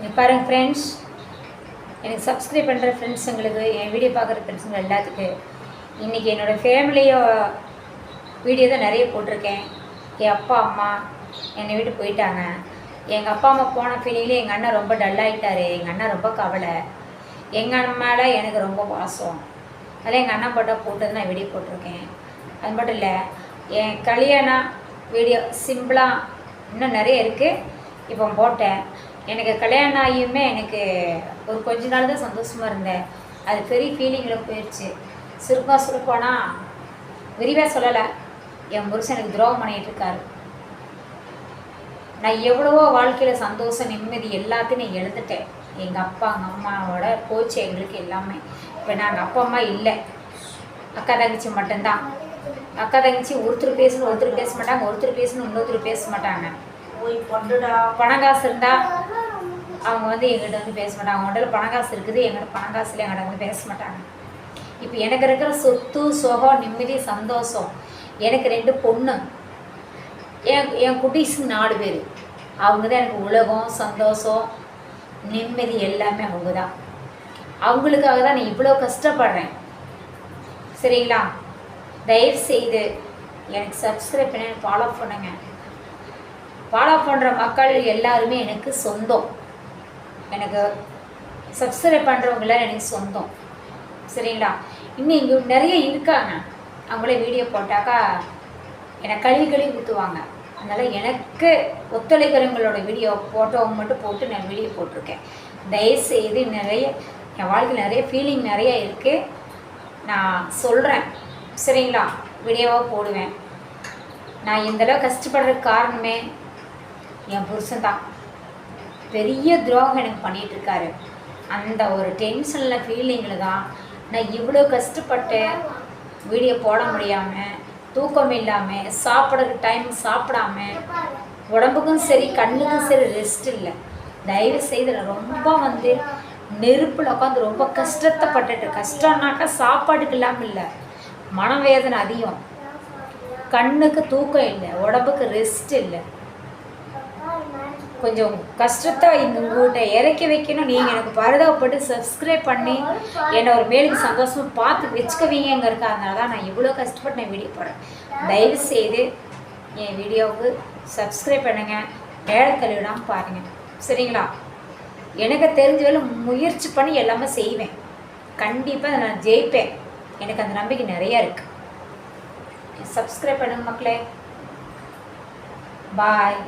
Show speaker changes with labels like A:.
A: இங்கே பாருங்கள் ஃப்ரெண்ட்ஸ், எனக்கு சப்ஸ்கிரைப் பண்ணுற ஃப்ரெண்ட்ஸுங்களுக்கு, என் வீடியோ பார்க்குற ஃப்ரெண்ட்ஸுங்க எல்லாத்துக்கு இன்றைக்கி என்னோடய ஃபேமிலியோ வீடியோ தான் நிறைய போட்டிருக்கேன். என் அப்பா அம்மா என்னை விட்டு போயிட்டாங்க. எங்கள் அப்பா அம்மா போன ஃபீலிங்லேயே எங்கள் அண்ணன் ரொம்ப டல்லாகிட்டார். எங்கள் அண்ணன் ரொம்ப கவலை. எங்கள் அண்ணன் மேலே எனக்கு ரொம்ப பாசம். அதில் எங்கள் அண்ணன் போட்டது நான் வீடியோ போட்டிருக்கேன். அது மட்டும் இல்லை, என் கல்யாணம் வீடியோ சிம்பிளாக இன்னும் நிறைய இருக்குது, இப்போ போட்டேன். எனக்கு கல்யாணம் ஆகியுமே எனக்கு ஒரு கொஞ்ச நாள் தான் சந்தோஷமாக இருந்தேன். அது பெரிய ஃபீலிங்கில் போயிடுச்சு. சுருக்கோனா விரிவாக சொல்லலை, என் புருஷன் எனக்கு துரோகம் பண்ணிகிட்ருக்காரு. நான் எவ்வளவோ வாழ்க்கையில் சந்தோஷம் நிம்மதி எல்லாத்தையும் நான் எழுந்துட்டேன். எங்கள் அப்பா எங்கள் அம்மாவோட போச்சு எங்களுக்கு எல்லாமே. இப்போ நாங்கள் அப்பா அம்மா இல்லை, அக்கா தங்கச்சி மட்டும்தான். அக்கா தங்கச்சி ஒருத்தர் பேசணும் ஒருத்தர் பேச மாட்டாங்க, ஒருத்தர் பேசணும் இன்னொருத்தர் பேச மாட்டாங்க. பணம் காசு இருந்தால் அவங்க எங்கள்கிட்ட பேச மாட்டாங்க. அவங்கள்ட்ட பணம் காசு இருக்குது, எங்கள்கிட்ட பணம் காசுல எங்கள்கிட்ட பேச மாட்டாங்க. இப்போ எனக்கு இருக்கிற சொத்து சுகம் நிம்மதி சந்தோஷம், எனக்கு 2 பொண்ணு, என் குட்டீஸுக்கு 4 பேர். அவங்க தான் எனக்கு உலகம் சந்தோஷம் நிம்மதி எல்லாமே. அவங்க தான், அவங்களுக்காக தான் நான் இவ்வளோ கஷ்டப்படுறேன். சரிங்களா? தயவு செய்து எனக்கு சப்ஸ்கிரைப் பண்ணி ஃபாலோ பண்ணுங்க. ஃபாலோ பண்ணுற மக்கள் எல்லாருமே எனக்கு சொந்தம். எனக்கு சப்ஸ்கிரைப் பண்ணுறவங்களாம் எனக்கு சொந்தம். சரிங்களா? இன்னும் இங்கே நிறைய இருக்காங்க. அவங்களே வீடியோ போட்டாக்கா எனக்கு கழுவி ஊற்றுவாங்க. அதனால் எனக்கு ஒத்துழைக்கிறவங்களோட வீடியோ ஃபோட்டோவை மட்டும் போட்டு நான் வீடியோ போட்டிருக்கேன். தயவுசெய்து நிறைய என் வாழ்க்கையில் நிறைய ஃபீலிங் நிறைய இருக்குது, நான் சொல்கிறேன். சரிங்களா? வீடியோவாக போடுவேன். நான் இந்தளவு கஷ்டப்படுறதுக்கு காரணமே என் புருஷன் தான். பெரிய துரோகம் எனக்கு பண்ணிகிட்ருக்காரு. அந்த ஒரு டென்ஷனில் ஃபீலிங்கில் தான் நான் இவ்வளோ கஷ்டப்பட்டு வீடியோ போட முடியாமல், தூக்கம் இல்லாமல், சாப்பிட்றதுக்கு டைம் சாப்பிடாம, உடம்புக்கும் சரி கண்ணுக்கும் சரி ரெஸ்ட் இல்லை. தயவு செய்து நான் ரொம்ப நெருப்பில் உட்காந்து ரொம்ப கஷ்டத்தைப்பட்டுட்டு, கஷ்டம்னாக்கா சாப்பாடுக்கு இல்லாமல் இல்லை, மனவேதனை அதிகம், கண்ணுக்கு தூக்கம் இல்லை, உடம்புக்கு ரெஸ்ட் இல்லை. கொஞ்சம் கஷ்டத்தை உங்கள்கிட்ட இறக்கி வைக்கணும். நீங்கள் எனக்கு பரிதாபப்பட்டு சப்ஸ்கிரைப் பண்ணி என்னை ஒரு மேலுக்கு சந்தோஷமாக பார்த்து வச்சுக்குவீங்கிறதுக்கு. அதனால தான் நான் இவ்வளோ கஷ்டப்பட்டு நான் வீடியோ போடுறேன். தயவுசெய்து என் வீடியோவுக்கு சப்ஸ்கிரைப் பண்ணுங்கள், மேலே தள்ளிவிடாமல் பாருங்கள். சரிங்களா? எனக்கு தெரிஞ்ச வேலை முயற்சி பண்ணி எல்லாமே செய்வேன். கண்டிப்பாக நான் ஜெயிப்பேன். எனக்கு அந்த நம்பிக்கை நிறையா இருக்குது. சப்ஸ்கிரைப் பண்ணுங்க மக்களே. பாய்.